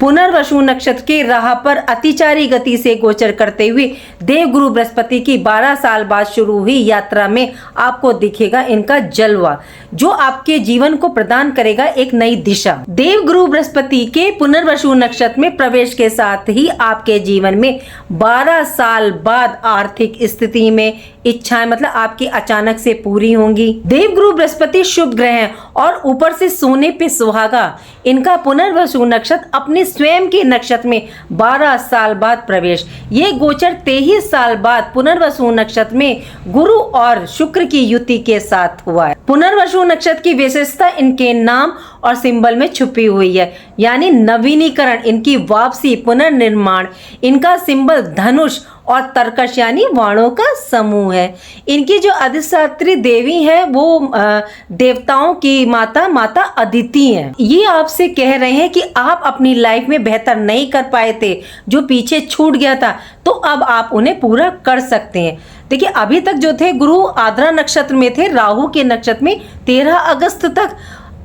पुनर्वसु नक्षत्र के राह पर अतिचारी गति से गोचर करते हुए देवगुरु बृहस्पति की 12 साल बाद शुरू हुई यात्रा में आपको दिखेगा इनका जलवा, जो आपके जीवन को प्रदान करेगा एक नई दिशा। देवगुरु बृहस्पति के पुनर्वसु नक्षत्र में प्रवेश के साथ ही आपके जीवन में 12 साल बाद आर्थिक स्थिति में इच्छाएं मतलब आपकी अचानक से पूरी होंगी। देवगुरु बृहस्पति शुभ ग्रह हैं और ऊपर से सोने पे सुहागा। इनका पुनर्वसु नक्षत्र अपने स्वयं के नक्षत्र में 12 साल बाद प्रवेश। ये गोचर 23 साल बाद पुनर्वसु नक्षत्र में गुरु और शुक्र की युति के साथ हुआ है। पुनर्वसु नक्षत्र की विशेषता इनके नाम और सिंबल में छुपी हुई है, यानी नवीनीकरण, इनकी वापसी, पुनर्निर्माण। इनका सिंबल धनुष और तर्कश यानी वाणों का समूह है। इनकी जो अधिष्ठात्री देवी है वो देवताओं की माता अदिति है। ये आपसे कह रहे हैं कि आप अपनी लाइफ में बेहतर नहीं कर पाए थे, जो पीछे छूट गया था, तो अब आप उन्हें पूरा कर सकते हैं। देखिए, अभी तक जो थे गुरु आद्रा नक्षत्र में थे, राहु के नक्षत्र में 13 अगस्त तक।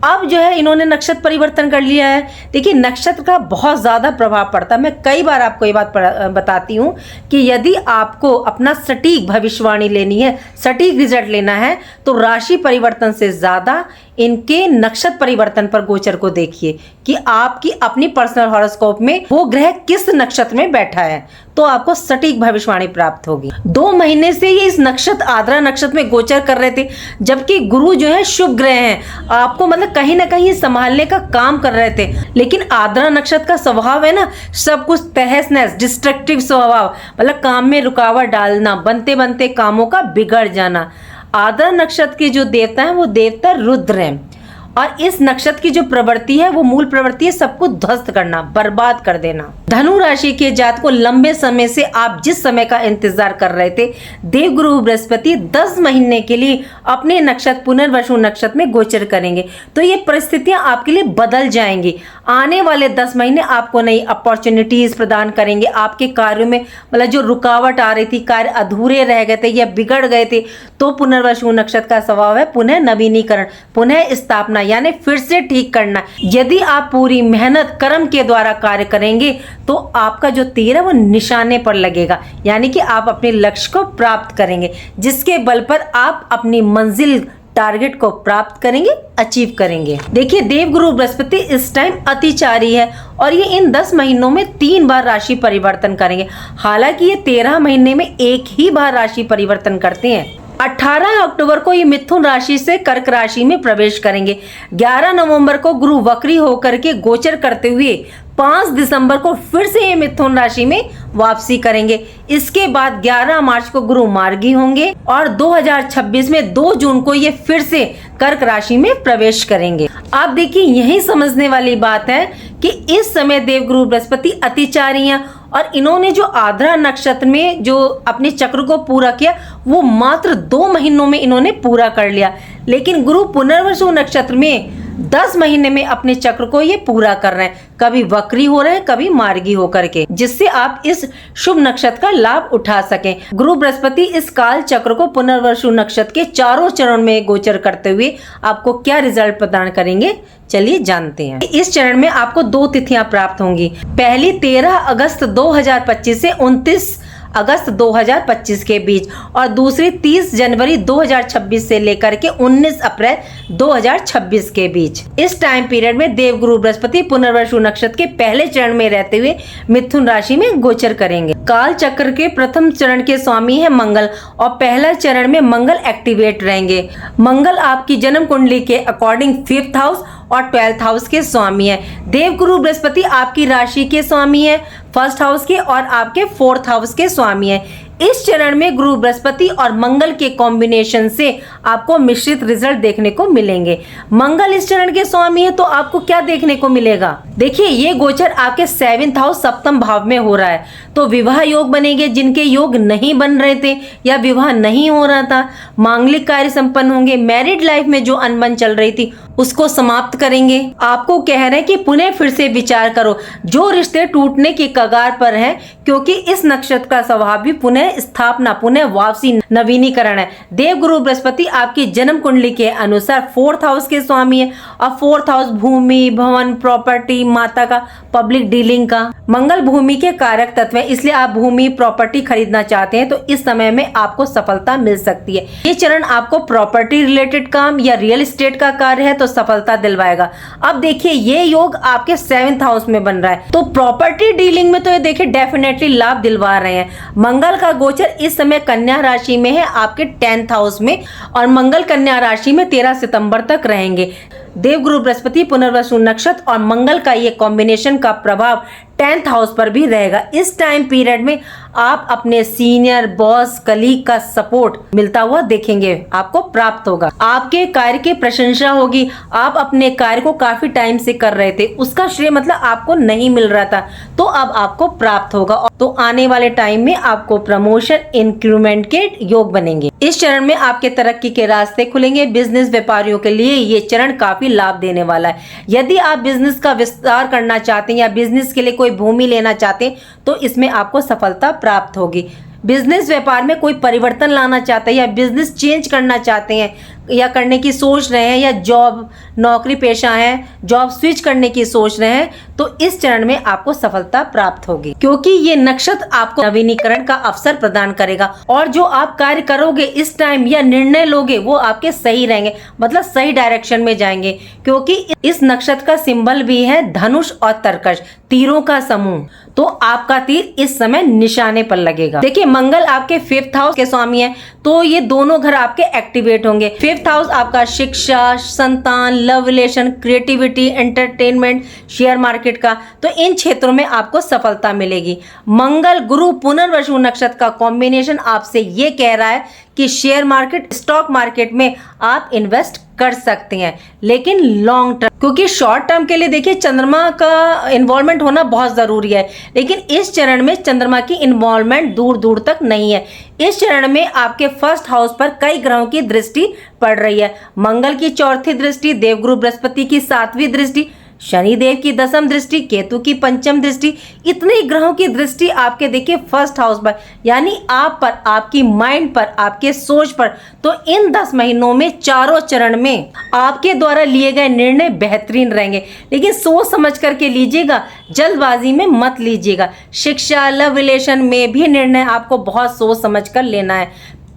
अब जो है इन्होंने नक्षत्र परिवर्तन कर लिया है। देखिए, नक्षत्र का बहुत ज़्यादा प्रभाव पड़ता है। मैं कई बार आपको ये बात बताती हूँ कि यदि आपको अपना सटीक भविष्यवाणी लेनी है, सटीक रिजल्ट लेना है, तो राशि परिवर्तन से ज़्यादा इनके नक्षत्र परिवर्तन पर गोचर को देखिए कि आपकी अपनी पर्सनल हॉरोस्कोप में वो ग्रह किस नक्षत्र में बैठा है, तो आपको सटीक भविष्यवाणी प्राप्त होगी। 2 महीने से ये इस नक्षत्र आद्रा नक्षत्र में गोचर कर रहे थे, जबकि गुरु जो है शुभ ग्रह हैं, आपको मतलब कहीं ना कहीं संभालने का काम कर रहे थे। लेकिन आद्रा नक्षत्र का स्वभाव है ना, सब कुछ तहस नहस, डिस्ट्रक्टिव स्वभाव, मतलब काम में रुकावट डालना, बनते बनते कामों का बिगड़ जाना। आद्रा नक्षत्र के जो देवता हैं वो देवता रुद्र हैं, और इस नक्षत्र की जो प्रवृत्ति है वो मूल प्रवृत्ति है सबको ध्वस्त करना, बर्बाद कर देना। धनु राशि के जातक को लंबे समय से आप जिस समय का इंतजार कर रहे थे, देवगुरु बृहस्पति 10 महीने के लिए अपने नक्षत्र पुनर्वसु नक्षत्र में गोचर करेंगे, तो ये परिस्थितियां आपके लिए बदल जाएंगी। आने वाले 10 महीने आपको नई अपॉर्चुनिटीज प्रदान करेंगे। आपके कार्यों में मतलब जो रुकावट आ रही थी, कार्य अधूरे रह गए थे या बिगड़ गए थे, तो पुनर्वसु नक्षत्र का स्वभाव है पुनः नवीनीकरण, पुनः स्थापना, यानी फिर से ठीक करना। यदि आप पूरी मेहनत कर्म के द्वारा कार्य करेंगे तो आपका जो तीर है वो निशाने पर लगेगा, यानी कि आप अपने लक्ष्य को प्राप्त करेंगे, जिसके बल पर आप अपनी मंजिल टारगेट को प्राप्त करेंगे, अचीव करेंगे। देखिए, देवगुरु बृहस्पति इस टाइम अतिचारी है और ये इन 10 महीनों में 3 बार राशि परिवर्तन करेंगे। हालांकि ये 13 महीने में एक ही बार राशि परिवर्तन करते हैं। 18 अक्टूबर को ये मिथुन राशि से कर्क राशि में प्रवेश करेंगे। 11 नवंबर को गुरु वक्री होकर के गोचर करते हुए 5 दिसंबर को फिर से ये मिथुन राशि में वापसी करेंगे। इसके बाद 11 मार्च को गुरु मार्गी होंगे और 2026 में 2 जून को ये फिर से कर्क राशि में प्रवेश करेंगे। आप देखिए, यही समझने वाली बात है कि इस समय देवगुरु बृहस्पति अतिचारी हैं और इन्होंने जो आद्रा नक्षत्र में जो अपने चक्र को पूरा किया वो मात्र 2 महीनों में इन्होंने पूरा कर लिया। लेकिन गुरु पुनर्वसु नक्षत्र में 10 महीने में अपने चक्र को ये पूरा कर रहे हैं, कभी वक्री हो रहे हैं, कभी मार्गी होकर के, जिससे आप इस शुभ नक्षत्र का लाभ उठा सकें। गुरु बृहस्पति इस काल चक्र को पुनर्वसु नक्षत्र के चारों चरण में गोचर करते हुए आपको क्या रिजल्ट प्रदान करेंगे, चलिए जानते हैं। इस चरण में आपको 2 तिथियां प्राप्त होंगी। पहली 13 अगस्त 2025 से 29 अगस्त 2025 के बीच और दूसरी 30 जनवरी 2026 से लेकर के 19 अप्रैल 2026 के बीच। इस टाइम पीरियड में देवगुरु बृहस्पति पुनर्वसु नक्षत्र के पहले चरण में रहते हुए मिथुन राशि में गोचर करेंगे। काल चक्र के प्रथम चरण के स्वामी है मंगल और पहला चरण में मंगल एक्टिवेट रहेंगे। मंगल आपकी जन्म कुंडली के अकॉर्डिंग 5th हाउस और 12th हाउस के स्वामी है। देवगुरु बृहस्पति आपकी राशि के स्वामी है, 1st हाउस के और आपके 4th हाउस के स्वामी है। इस चरण में गुरु बृहस्पति और मंगल के कॉम्बिनेशन से आपको मिश्रित रिजल्ट देखने को मिलेंगे। मंगल इस चरण के स्वामी है तो आपको क्या देखने को मिलेगा, देखिए ये गोचर आपके 7th हाउस सप्तम भाव में हो रहा है, तो विवाह योग बनेंगे। जिनके योग नहीं बन रहे थे या विवाह नहीं हो रहा था, मांगलिक कार्य संपन्न होंगे। मैरिड लाइफ में जो अनबन चल रही थी उसको समाप्त करेंगे। आपको कह रहे हैं कि पुनः फिर से विचार करो, जो रिश्ते टूटने की कगार पर हैं, क्योंकि इस नक्षत्र का स्वभाव भी पुनः स्थापना, पुनः वापसी, नवीनीकरण है। देवगुरु बृहस्पति आपकी जन्म कुंडली के अनुसार 4th हाउस के स्वामी है और 4th हाउस भूमि, भवन, प्रॉपर्टी, माता का, पब्लिक डीलिंग का। मंगल भूमि के कारक तत्व है, इसलिए आप भूमि, प्रॉपर्टी खरीदना चाहते हैं तो इस समय में आपको सफलता मिल सकती है। ये चरण आपको प्रॉपर्टी रिलेटेड काम या रियल एस्टेट का कार्य है तो सफलता दिलवाएगा। अब देखिए ये योग आपके 7th हाउस में बन रहा है, तो प्रॉपर्टी डीलिंग में तो ये देखिए डेफिनेटली लाभ दिलवा रहे हैं। मंगल का गोचर इस समय कन्या राशि में है आपके 10th हाउस में, और मंगल कन्या राशि में 13 सितंबर तक रहेंगे। देवगुरु बृहस्पति, पुनर्वसु नक्षत्र और मंगल का ये कॉम्बिनेशन का प्रभाव 10th हाउस पर भी रहेगा। इस टाइम पीरियड में आप अपने सीनियर, बॉस, कलीग का सपोर्ट मिलता हुआ देखेंगे, आपको प्राप्त होगा। आपके कार्य की प्रशंसा होगी। आप अपने कार्य को काफी टाइम से कर रहे थे, उसका श्रेय मतलब आपको नहीं मिल रहा था, तो अब आपको प्राप्त होगा। तो आने वाले टाइम में आपको प्रमोशन, इंक्रीमेंट के योग बनेंगे। इस चरण में आपके तरक्की के रास्ते खुलेंगे। बिजनेस व्यापारियों के लिए ये चरण काफी लाभ देने वाला है। यदि आप बिजनेस का विस्तार करना चाहते हैं या बिजनेस के लिए कोई भूमि लेना चाहते हैं तो इसमें आपको सफलता प्राप्त होगी। बिजनेस व्यापार में कोई परिवर्तन लाना चाहते हैं या बिजनेस चेंज करना चाहते हैं या करने की सोच रहे हैं, या जॉब, नौकरी पेशा है, जॉब स्विच करने की सोच रहे हैं, तो इस चरण में आपको सफलता प्राप्त होगी, क्योंकि ये नक्षत्र आपको नवीनीकरण का अवसर प्रदान करेगा। और जो आप कार्य करोगे इस टाइम या निर्णय लोगे वो आपके सही रहेंगे, मतलब सही डायरेक्शन में जाएंगे, क्योंकि इस नक्षत्र का सिंबल भी है धनुष और तरकश, तीरों का समूह। तो आपका तीर इस समय निशाने पर लगेगा। देखिए मंगल आपके 5th हाउस के स्वामी है, तो ये दोनों घर आपके एक्टिवेट होंगे। 5th हाउस आपका शिक्षा, संतान, love relation, creativity, entertainment, share market का, तो इन क्षेत्रों में आपको सफलता मिलेगी। मंगल गुरु पुनर्वसु नक्षत्र का कॉम्बिनेशन आपसे ये कह रहा है कि शेयर मार्केट, स्टॉक मार्केट में आप इन्वेस्ट कर सकते हैं, लेकिन लॉन्ग टर्म, क्योंकि शॉर्ट टर्म के लिए देखिए चंद्रमा का इन्वॉल्वमेंट होना बहुत जरूरी है, लेकिन इस चरण में चंद्रमा की इन्वॉल्वमेंट दूर दूर तक नहीं है। इस चरण में आपके 1st हाउस पर कई ग्रहों की दृष्टि पड़ रही है। मंगल की 4थी दृष्टि, देवगुरु बृहस्पति की 7वीं दृष्टि, शनिदेव की 10वीं दृष्टि, केतु की 5वीं दृष्टि, इतने ग्रहों की दृष्टि आपके देखिए 1st हाउस पर, यानी आप पर, आपकी माइंड पर, आपके सोच पर। तो इन 10 महीनों में चारों चरण में आपके द्वारा लिए गए निर्णय बेहतरीन रहेंगे, लेकिन सोच समझ करके लीजिएगा, जल्दबाजी में मत लीजिएगा। शिक्षा, लव रिलेशन में भी निर्णय आपको बहुत सोच समझ कर लेना है।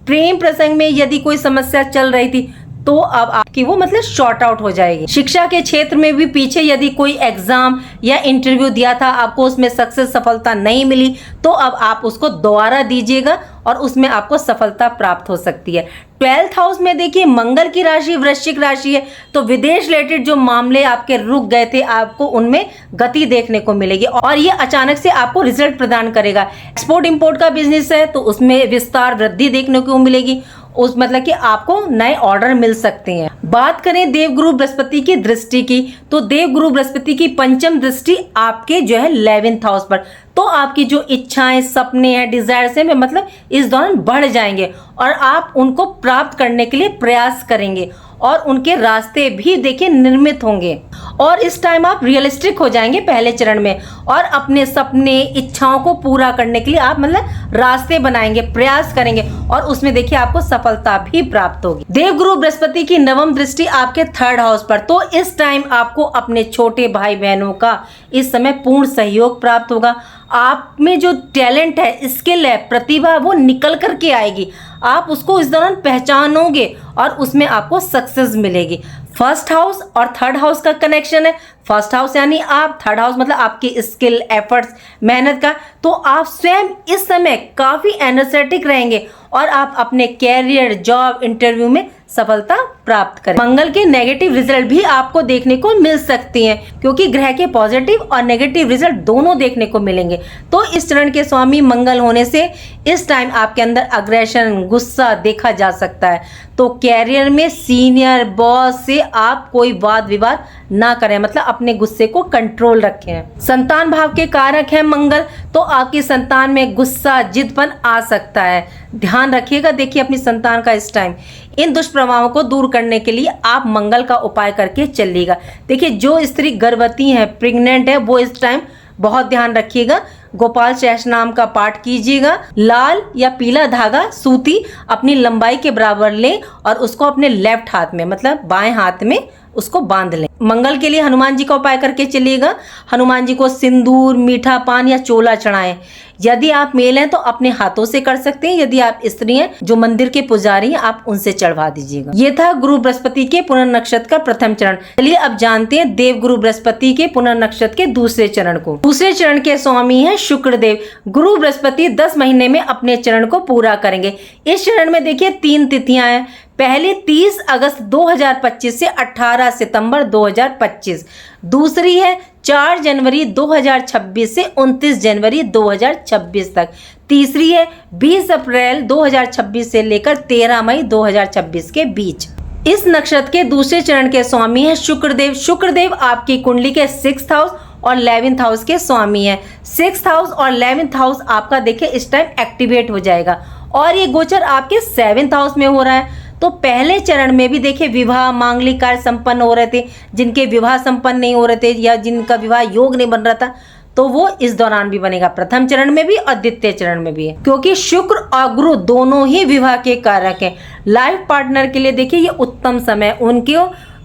प्रेम प्रसंग में यदि कोई समस्या चल रही थी तो अब आपकी वो मतलब शॉर्ट आउट हो जाएगी। शिक्षा के क्षेत्र में भी पीछे यदि कोई एग्जाम या इंटरव्यू दिया था, आपको उसमें सक्सेस, सफलता नहीं मिली, तो अब आप उसको दोबारा दीजिएगा और उसमें आपको सफलता प्राप्त हो सकती है। 12th हाउस में देखिए मंगल की राशि वृश्चिक राशि है, तो विदेश रिलेटेड जो मामले आपके रुक गए थे, आपको उनमें गति देखने को मिलेगी और ये अचानक से आपको रिजल्ट प्रदान करेगा। एक्सपोर्ट इंपोर्ट का बिजनेस है तो उसमें विस्तार, वृद्धि देखने को मिलेगी, उस मतलब कि आपको नए ऑर्डर मिल सकते हैं। बात करें देवगुरु बृहस्पति की दृष्टि की, तो देवगुरु बृहस्पति की 5वीं दृष्टि आपके जो है 11th हाउस पर, तो आपकी जो इच्छाएं, सपने हैं, डिजायर्स हैं, मतलब इस दौरान बढ़ जाएंगे और आप उनको प्राप्त करने के लिए प्रयास करेंगे और उनके रास्ते भी देखिए निर्मित होंगे। और इस टाइम आप रियलिस्टिक हो जाएंगे पहले चरण में और अपने सपने, इच्छाओं को पूरा करने के लिए आप मतलब रास्ते बनाएंगे, प्रयास करेंगे और उसमें देखिए आपको सफलता भी प्राप्त होगी। देवगुरु बृहस्पति की 9वीं दृष्टि आपके 3rd हाउस पर, तो इस टाइम आपको अपने छोटे भाई बहनों का इस समय पूर्ण सहयोग प्राप्त होगा। आप में जो टैलेंट है, स्किल है, प्रतिभा, वो निकल करके आएगी। आप उसको इस दौरान पहचानोगे और उसमें आपको सक्सेस मिलेगी। 1st हाउस और 3rd हाउस का कनेक्शन है। 1st हाउस यानी आप, 3rd हाउस मतलब आपकी स्किल, एफर्ट्स, मेहनत का, तो आप स्वयं इस समय काफी एनर्जेटिक रहेंगे और आप अपने कैरियर, जॉब, इंटरव्यू में सफलता प्राप्त करें। मंगल के नेगेटिव रिजल्ट भी आपको देखने को मिल सकती हैं, क्योंकि ग्रह के पॉजिटिव और नेगेटिव रिजल्ट दोनों देखने को मिलेंगे। तो इस चरण के स्वामी मंगल होने से इस टाइम आपके अंदर अग्रेशन, गुस्सा देखा जा सकता है। तो कैरियर में सीनियर, बॉस से आप कोई वाद विवाद ना करें, मतलब अपने गुस्से को कंट्रोल रखें। संतान भाव के कारक है मंगल, तो आपकी संतान में गुस्सा, जिदपन आ सकता है। ध्यान रखिएगा, देखिए अपनी संतान का इस टाइम। इन दुष्प्रभावों को दूर करने के लिए आप मंगल का उपाय करके चलिएगा। देखिए जो स्त्री गर्भवती है, प्रेग्नेंट है, वो इस टाइम बहुत ध्यान रखिएगा। गोपाल सहस्रनाम का पाठ कीजिएगा। लाल या पीला धागा सूती अपनी लंबाई के बराबर लें और उसको अपने लेफ्ट हाथ में, मतलब बाएं हाथ में उसको बांध लें। मंगल के लिए हनुमान जी का उपाय करके चलिएगा। हनुमान जी को सिंदूर, मीठा पान या चोला चढ़ाएं। यदि आप मेल हैं तो अपने हाथों से कर सकते हैं, यदि आप स्त्री हैं जो मंदिर के पुजारी हैं आप उनसे चढ़वा दीजिएगा। ये था गुरु बृहस्पति के पुनर्नक्षत्र का प्रथम चरण। चलिए अब जानते हैं देव गुरु बृहस्पति के पुनर्नक्षत्र के दूसरे चरण को। दूसरे चरण के स्वामी है शुक्रदेव। गुरु बृहस्पति 10 महीने में अपने चरण को पूरा करेंगे। इस चरण में देखिए 3 तिथियां हैं। पहली 30 अगस्त 2025 से 18 सितंबर 2025। दूसरी है 4 जनवरी 2026 से 29 जनवरी 2026 तक। तीसरी है 20 अप्रैल 2026 से लेकर 13 मई 2026 के बीच। इस नक्षत्र के दूसरे चरण के स्वामी है शुक्रदेव। शुक्रदेव आपकी कुंडली के 6th हाउस और 11th हाउस के स्वामी है। 6th हाउस और 11th हाउस आपका देखिए इस टाइम एक्टिवेट हो जाएगा और ये गोचर आपके 7th हाउस में हो रहा है। तो पहले चरण में भी देखिए विवाह, मांगलिक कार्य संपन्न हो रहे थे। जिनके विवाह संपन्न नहीं हो रहे थे या जिनका विवाह योग नहीं बन रहा था तो वो इस दौरान भी बनेगा। प्रथम चरण में भी और द्वितीय चरण में भी है, क्योंकि शुक्र और गुरु दोनों ही विवाह के कारक हैं। लाइफ पार्टनर के लिए देखिए ये उत्तम समय, उनके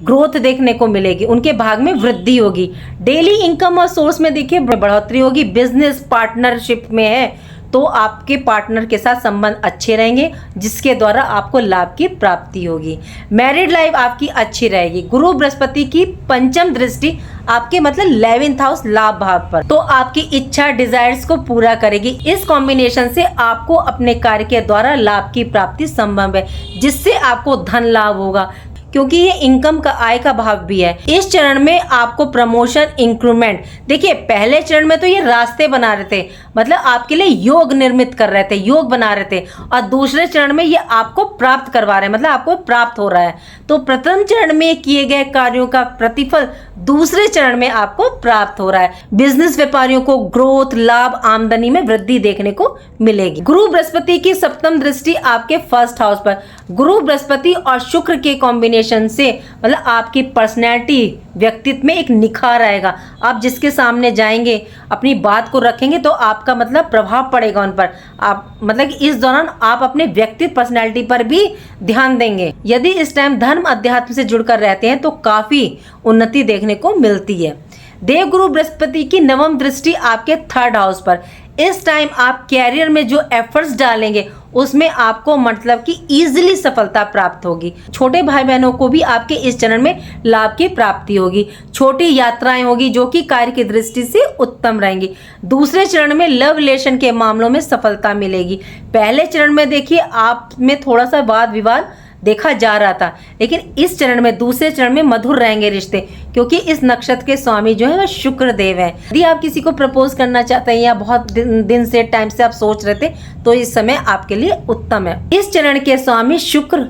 ग्रोथ देखने को मिलेगी, उनके भाग में वृद्धि होगी। डेली इनकम और सोर्स में देखिए बढ़ोतरी होगी। बिजनेस पार्टनरशिप में है तो आपके पार्टनर के साथ संबंध अच्छे रहेंगे, जिसके द्वारा आपको लाभ की प्राप्ति होगी। मैरिड लाइफ आपकी अच्छी रहेगी। गुरु बृहस्पति की पंचम दृष्टि आपके मतलब 11th हाउस लाभ भाव पर, तो आपकी इच्छा, डिजायर्स को पूरा करेगी। इस कॉम्बिनेशन से आपको अपने कार्य के द्वारा लाभ की प्राप्ति संभव है, जिससे आपको धन लाभ होगा, क्योंकि ये इनकम का, आय का भाव भी है। इस चरण में आपको प्रमोशन, इंक्रीमेंट, देखिए पहले चरण में तो ये रास्ते बना रहे थे, मतलब आपके लिए योग निर्मित कर रहे थे, योग बना रहे थे, और दूसरे चरण में ये आपको प्राप्त करवा रहे हैं, मतलब आपको प्राप्त हो रहा है। तो प्रथम चरण में किए गए कार्यों का प्रतिफल दूसरे चरण में आपको प्राप्त हो रहा है। बिजनेस व्यापारियों को ग्रोथ, लाभ, आमदनी में वृद्धि देखने को मिलेगी। गुरु बृहस्पति की सप्तम दृष्टि आपके 1st हाउस पर। गुरु बृहस्पति और शुक्र के कॉम्बिनेशन से मतलब आपकी पर्सनैलिटी, व्यक्तित्व में एक निखार आएगा। आप जिसके सामने जाएंगे, अपनी बात को रखेंगे तो आपका मतलब प्रभाव पड़ेगा उन पर। आप मतलब इस दौरान आप अपने व्यक्तित्व, पर्सनैलिटी पर भी ध्यान देंगे। यदि इस टाइम धर्म, अध्यात्म से जुड़कर रहते हैं तो काफी उन्नति देखने को मिलती है। देवगुरु बृहस्पति की 9वीं दृष्टि आपके 3rd हाउस पर। इस टाइम आप कैरियर में जो एफर्ट्स डालेंगे उसमें आपको मतलब कि इजीली सफलता प्राप्त होगी। छोटे भाई बहनों को भी आपके इस चरण में लाभ की प्राप्ति होगी। छोटी यात्राएं होगी जो कि कार्य की दृष्टि से उत्तम रहेंगी। दूसरे चरण में लव रिलेशन के मामलों में सफलता मिलेगी। पहले चरण में देखिए आप में थोड़ा सा वाद विवाद देखा जा रहा था, लेकिन इस चरण में, दूसरे चरण में मधुर रहेंगे रिश्ते, क्योंकि इस नक्षत्र के स्वामी जो है वह शुक्र देव है। यदि आप किसी को प्रपोज करना चाहते हैं या बहुत दिन से, टाइम से आप सोच रहे थे, तो इस समय आपके लिए उत्तम है। इस चरण के स्वामी शुक्र,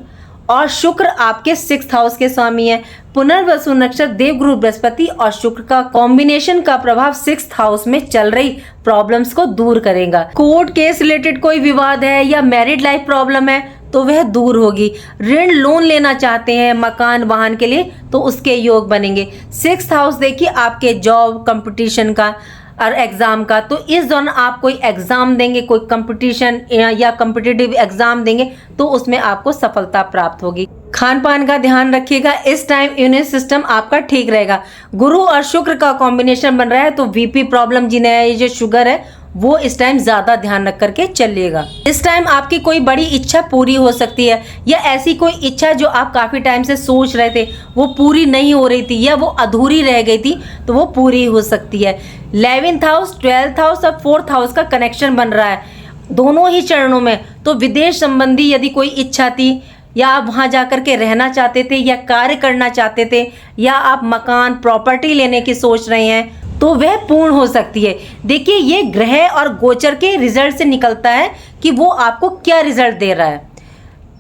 और शुक्र आपके 6th हाउस के स्वामी है। पुनर्वसु नक्षत्र देवगुरु बृहस्पति और शुक्र का कॉम्बिनेशन का प्रभाव 6th हाउस में चल रही प्रॉब्लम्स को दूर करेगा। कोर्ट केस रिलेटेड कोई विवाद है या मैरिड लाइफ प्रॉब्लम है तो वह दूर होगी। ऋण, लोन लेना चाहते हैं मकान, वाहन के लिए, तो उसके योग बनेंगे। 6th हाउस देखिए आपके जॉब, कंपटीशन का और एग्जाम का, तो इस दौरान आप कोई एग्जाम देंगे, कोई कंपटीशन या कॉम्पिटिटिव एग्जाम देंगे तो उसमें आपको सफलता प्राप्त होगी। खान पान का ध्यान रखिएगा। इस टाइम इम्यून सिस्टम आपका ठीक रहेगा। गुरु और शुक्र का कॉम्बिनेशन बन रहा है तो बीपी प्रॉब्लम जिन्हें ये जो शुगर है वो इस टाइम ज्यादा ध्यान रख करके चलिएगा। इस टाइम आपकी कोई बड़ी इच्छा पूरी हो सकती है, या ऐसी कोई इच्छा जो आप काफी टाइम से सोच रहे थे वो पूरी नहीं हो रही थी या वो अधूरी रह गई थी तो वो पूरी हो सकती है। 11th हाउस, 12th हाउस और 4th हाउस का कनेक्शन बन रहा है दोनों ही चरणों में। तो विदेश संबंधी यदि कोई इच्छा थी, या आप वहाँ जाकर के रहना चाहते थे या कार्य करना चाहते थे, या आप मकान, प्रॉपर्टी लेने की सोच रहे हैं, तो वह पूर्ण हो सकती है। देखिए ये ग्रह और गोचर के रिजल्ट से निकलता है कि वो आपको क्या रिजल्ट दे रहा है,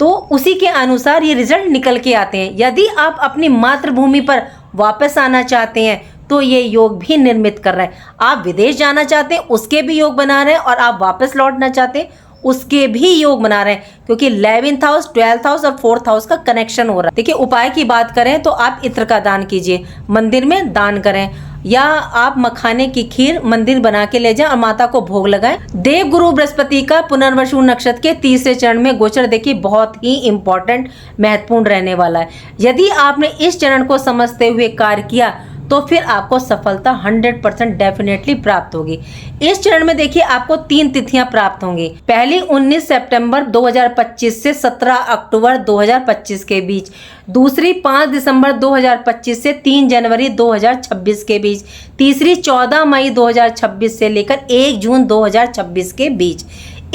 तो उसी के अनुसार ये रिजल्ट निकल के आते हैं। यदि आप अपनी मातृभूमि पर वापस आना चाहते हैं, तो ये योग भी निर्मित कर रहे हैं। आप विदेश जाना चाहते हैं उसके भी योग बना रहे हैं, और आप वापस लौटना चाहते हैं उसके भी योग बना रहे हैं, क्योंकि 11th हाउस, 12th हाउस और 4th हाउस का कनेक्शन हो रहा है। देखिए, उपाय की बात करें तो आप इत्र का दान कीजिए, मंदिर में दान करें, या आप मखाने की खीर मंदिर बना के ले जाएं और माता को भोग लगाएं। देव गुरु बृहस्पति का पुनर्वसु नक्षत्र के तीसरे चरण में गोचर देखिए बहुत ही इंपॉर्टेंट, महत्वपूर्ण रहने वाला है। यदि आपने इस चरण को समझते हुए कार्य किया तो फिर आपको सफलता 100% डेफिनेटली प्राप्त होगी। इस चरण में देखिए आपको 3 तिथियां प्राप्त होंगी। पहली 19 सितंबर 2025 से 17 अक्टूबर 2025 के बीच, दूसरी 5 दिसंबर 2025 से 3 जनवरी 2026 के बीच, तीसरी 14 मई 2026 से लेकर 1 जून 2026 के बीच।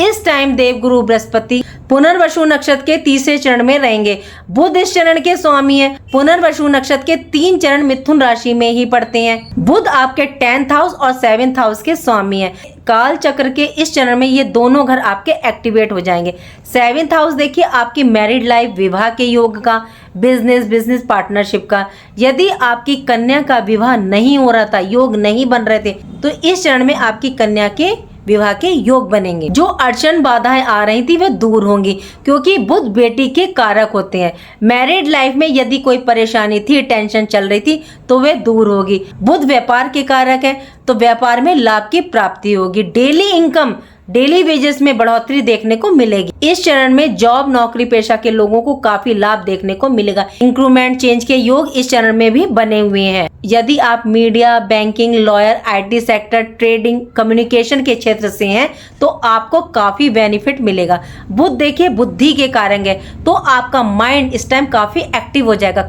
इस टाइम देवगुरु बृहस्पति पुनर्वसु नक्षत्र के तीसरे चरण में रहेंगे। बुध इस चरण के स्वामी हैं। पुनर्वसु नक्षत्र के 3 चरण मिथुन राशि में ही पड़ते हैं। बुध आपके 10th हाउस और 7th हाउस के स्वामी हैं। काल चक्र के इस चरण में ये दोनों घर आपके एक्टिवेट हो जाएंगे। 7th हाउस देखिए आपकी मैरिड लाइफ, विवाह के योग का, बिजनेस पार्टनरशिप का। यदि आपकी कन्या का विवाह नहीं हो रहा था, योग नहीं बन रहे थे, तो इस चरण में आपकी कन्या के विवाह के योग बनेंगे। जो अड़चन बाधाएं आ रही थी वे दूर होंगी, क्योंकि बुध बेटी के कारक होते हैं। मैरिड लाइफ में यदि कोई परेशानी थी, टेंशन चल रही थी, तो वे दूर होगी। बुध व्यापार के कारक है, तो व्यापार में लाभ की प्राप्ति होगी। डेली इनकम, डेली वेजेस में बढ़ोतरी देखने को मिलेगी। इस चरण में जॉब, नौकरी पेशा के लोगों को काफी लाभ देखने को मिलेगा। इंक्रीमेंट, चेंज के योग इस चरण में भी बने हुए हैं। यदि आप media, banking, lawyer, IT sector, trading, communication के क्षेत्र से हैं तो आपको काफी बेनिफिट मिलेगा। बुध देखिए बुद्धि के कारण है, तो आपका माइंड इस टाइम काफी एक्टिव हो जाएगा,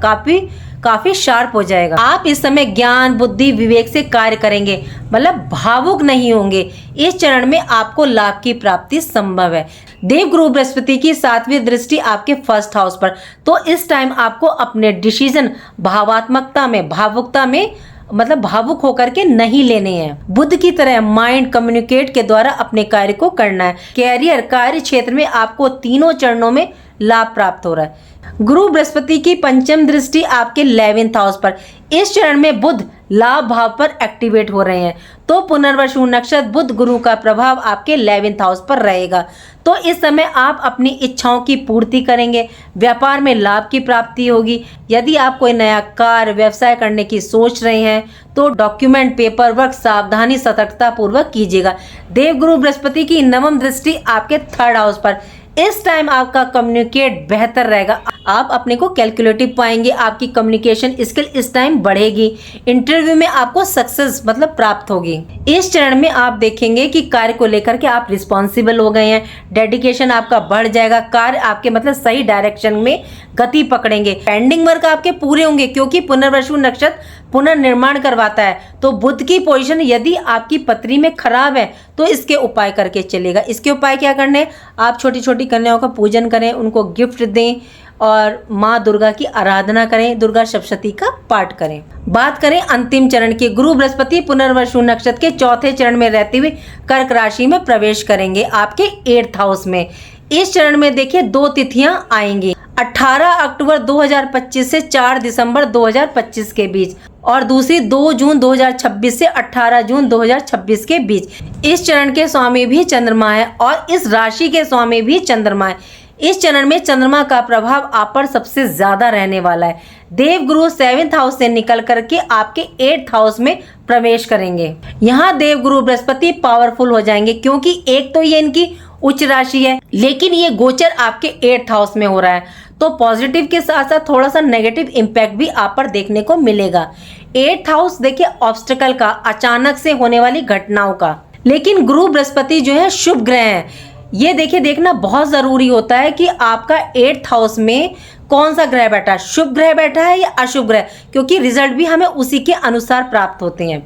काफी शार्प हो जाएगा। आप इस समय ज्ञान, बुद्धि, विवेक से कार्य करेंगे, मतलब भावुक नहीं होंगे। इस चरण में आपको लाभ की प्राप्ति संभव है। देवगुरु बृहस्पति की 7वीं दृष्टि आपके 1st हाउस पर, तो इस टाइम आपको अपने डिसीजन भावात्मकता में, भावुकता में, मतलब भावुक होकर के नहीं लेने हैं। बुध की तरह माइंड कम्युनिकेट के द्वारा अपने कार्य को करना है। कैरियर, कार्य क्षेत्र में आपको तीनों चरणों में लाभ प्राप्त हो रहा है। गुरु बृहस्पति की 5वीं दृष्टि आपके 11th हाउस पर, इस चरण में बुध लाभ भाव पर एक्टिवेट हो रहे हैं, तो पुनर्वसु नक्षत्र बुध गुरु का प्रभाव आपके 11th हाउस पर रहेगा। तो इस समय आप अपनी इच्छाओं की पूर्ति करेंगे, व्यापार में लाभ की प्राप्ति होगी। यदि आप कोई नया कार्य, व्यवसाय करने की सोच रहे हैं तो डॉक्यूमेंट, पेपर वर्क सावधानी, सतर्कता पूर्वक कीजिएगा। देवगुरु बृहस्पति की 9वीं दृष्टि आपके 3rd हाउस पर, इस टाइम आपका कम्युनिकेट बेहतर रहेगा। आप अपने को कैलकुलेटिव पाएंगे, आपकी कम्युनिकेशन स्किल इस टाइम बढ़ेगी। इंटरव्यू में आपको सक्सेस मतलब प्राप्त होगी। इस चरण में आप देखेंगे कि कार्य को लेकर के आप रिस्पॉन्सिबल हो गए हैं, डेडिकेशन आपका बढ़ जाएगा, कार्य आपके मतलब सही डायरेक्शन में गति पकड़ेंगे। पेंडिंग वर्क आपके पूरे होंगे, क्योंकि पुनर्वसु नक्षत्र पुनर्निर्माण करवाता है। तो बुध की पोजीशन यदि आपकी पत्री में खराब है तो इसके उपाय करके चलेगा। इसके उपाय क्या करने, आप छोटी छोटी कन्याओं का पूजन करें, उनको गिफ्ट दें और माँ दुर्गा की आराधना करें, दुर्गा सप्तशती का पाठ करें। बात करें अंतिम चरण की, गुरु बृहस्पति पुनर्वसु नक्षत्र के 4थे चरण में रहते हुए कर्क राशि में प्रवेश करेंगे आपके 8th हाउस में। इस चरण में देखिए 2 तिथियां आएंगी, 18 अक्टूबर 2025 से 4 दिसंबर 2025 के बीच, और दूसरी 2 जून 2026 से 18 जून 2026 के बीच। इस चरण के स्वामी भी चंद्रमा है और इस राशि के स्वामी भी चंद्रमा है। इस चरण में चंद्रमा का प्रभाव आप पर सबसे ज्यादा रहने वाला है। देवगुरु 7th हाउस से निकल करके आपके 8th हाउस में प्रवेश करेंगे। यहाँ देवगुरु बृहस्पति पावरफुल हो जाएंगे, क्योंकि एक तो ये इनकी उच्च राशि है, लेकिन ये गोचर आपके 8th हाउस में हो रहा है, तो पॉजिटिव के साथ साथ थोड़ा सा नेगेटिव इम्पैक्ट भी आप पर देखने को मिलेगा। 8th हाउस देखिए ऑब्स्टिकल का, अचानक से होने वाली घटनाओं का, लेकिन गुरु बृहस्पति जो है शुभ ग्रह है। ये देखिए देखना बहुत जरूरी होता है कि आपका 8th हाउस में कौन सा ग्रह बैठा है, शुभ ग्रह बैठा है या अशुभ ग्रह, क्योंकि रिजल्ट भी हमें उसी के अनुसार प्राप्त होते हैं।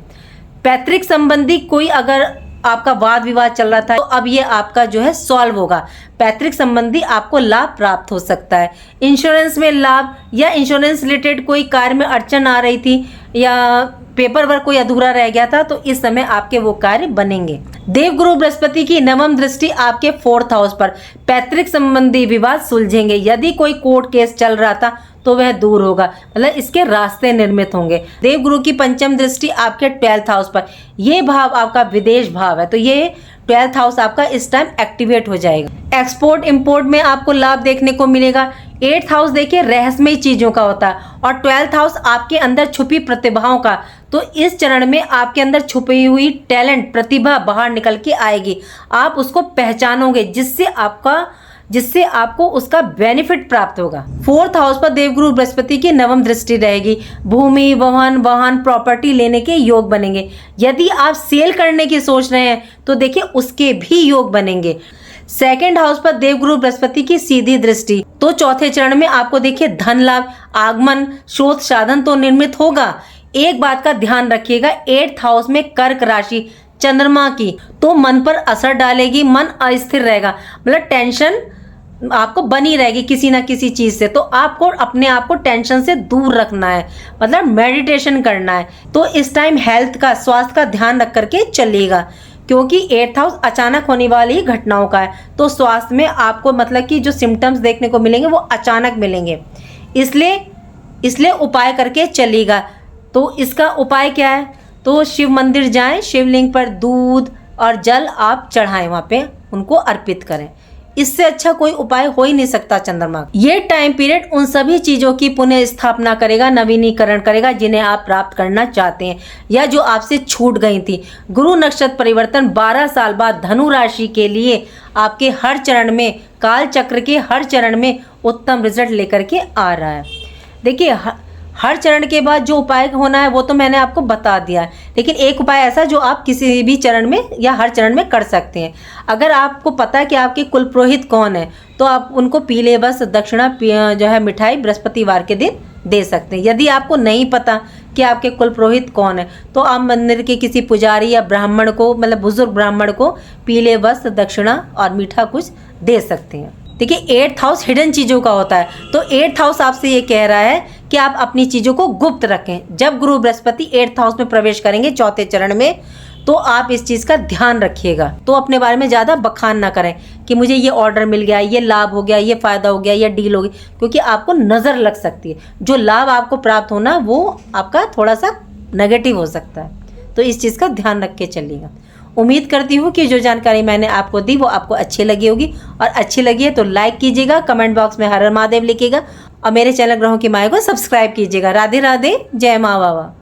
पैतृक संबंधी कोई अगर आपका वाद विवाद चल रहा था तो अब ये आपका जो है सॉल्व होगा। पैतृक संबंधी आपको लाभ प्राप्त हो सकता है। इंश्योरेंस में लाभ, या इंश्योरेंस रिलेटेड कोई कार्य में अड़चन आ रही थी या पेपर वर्क कोई अधूरा रह गया था, तो इस समय आपके वो कार्य बनेंगे। देवगुरु बृहस्पति की 9वीं दृष्टि आपके 4th हाउस पर, पैतृक संबंधी विवाद सुलझेंगे। यदि कोई कोर्ट केस चल रहा था तो वह दूर होगा, मतलब इसके रास्ते निर्मित होंगे। देवगुरु की पंचम दृष्टि आपके 12th हाउस पर, ये भाव आपका विदेश भाव है, तो ये 12th हाउस आपका इस टाइम एक्टिवेट हो जाएगा। एक्सपोर्ट इंपोर्ट में आपको लाभ देखने को मिलेगा। 8th हाउस देखिए रहस्यमय चीजों का होता है और 12th हाउस आपके अंदर छुपी प्रतिभाओं का। तो इस चरण में आपके अंदर छुपी हुई टैलेंट प्रतिभा बाहर निकल के आएगी, आप उसको पहचानोगे, जिससे आपको उसका बेनिफिट प्राप्त होगा। 4th हाउस पर देवगुरु बृहस्पति की नवम दृष्टि रहेगी। भूमि, वाहन प्रॉपर्टी लेने के योग बनेंगे। यदि आप सेल करने की सोच रहे हैं तो देखिए उसके भी योग बनेंगे। 2nd हाउस पर देवगुरु बृहस्पति की सीधी दृष्टि, तो चौथे चरण में आपको देखिए धन लाभ, आगमन, शोध साधन तो निर्मित होगा। एक बात का ध्यान रखिएगा, 8th हाउस में कर्क राशि चंद्रमा की, तो मन पर असर डालेगी, मन अस्थिर रहेगा, मतलब टेंशन आपको बनी रहेगी किसी ना किसी चीज से। तो आपको अपने आप को टेंशन से दूर रखना है, मतलब मेडिटेशन करना है। तो इस टाइम हेल्थ का, स्वास्थ्य का ध्यान रख करके चलिएगा, क्योंकि 8th हाउस अचानक होने वाली घटनाओं का है। तो स्वास्थ्य में आपको मतलब कि जो सिम्टम्स देखने को मिलेंगे वो अचानक मिलेंगे, इसलिए उपाय करके चलिएगा। तो इसका उपाय क्या है, तो शिव मंदिर जाएं, शिवलिंग पर दूध और जल आप चढ़ाएं, वहाँ पे उनको अर्पित करें। इससे अच्छा कोई उपाय हो ही नहीं सकता चंद्रमा। ये टाइम पीरियड उन सभी चीजों की पुनः स्थापना करेगा, नवीनीकरण करेगा जिन्हें आप प्राप्त करना चाहते हैं या जो आपसे छूट गई थी। गुरु नक्षत्र परिवर्तन 12 साल बाद धनु राशि के लिए आपके हर चरण में, काल चक्र के हर चरण में उत्तम रिजल्ट लेकर के आ रहा है। देखिए हर चरण के बाद जो उपाय होना है वो तो मैंने आपको बता दिया है, लेकिन एक उपाय ऐसा जो आप किसी भी चरण में या हर चरण में कर सकते हैं। अगर आपको पता है कि आपके कुल पुरोहित कौन है तो आप उनको पीले वस्त्र, दक्षिणा जो है मिठाई बृहस्पतिवार के दिन दे सकते हैं। यदि आपको नहीं पता कि आपके कुल पुरोहित कौन है तो आप मंदिर के किसी पुजारी या ब्राह्मण को, मतलब बुजुर्ग ब्राह्मण को पीले वस्त्र, दक्षिणा और मीठा कुछ दे सकते हैं। देखिए 8th हाउस हिडन चीज़ों का होता है, तो 8th हाउस आपसे ये कह रहा है कि आप अपनी चीज़ों को गुप्त रखें। जब गुरु बृहस्पति 8th हाउस में प्रवेश करेंगे चौथे चरण में, तो आप इस चीज़ का ध्यान रखिएगा। तो अपने बारे में ज़्यादा बखान ना करें कि मुझे ये ऑर्डर मिल गया, ये लाभ हो गया, ये फ़ायदा हो गया, या डील हो गई, क्योंकि आपको नज़र लग सकती है। जो लाभ आपको प्राप्त होना वो आपका थोड़ा सा नेगेटिव हो सकता है, तो इस चीज़ का ध्यान रख के चलिएगा। उम्मीद करती हूँ कि जो जानकारी मैंने आपको दी वो आपको अच्छी लगी होगी, और अच्छी लगी है तो लाइक कीजिएगा, कमेंट बॉक्स में हर हर महादेव लिखिएगा और मेरे चैनल ग्रहों की माया को सब्सक्राइब कीजिएगा। राधे राधे, जय माँ बाबा।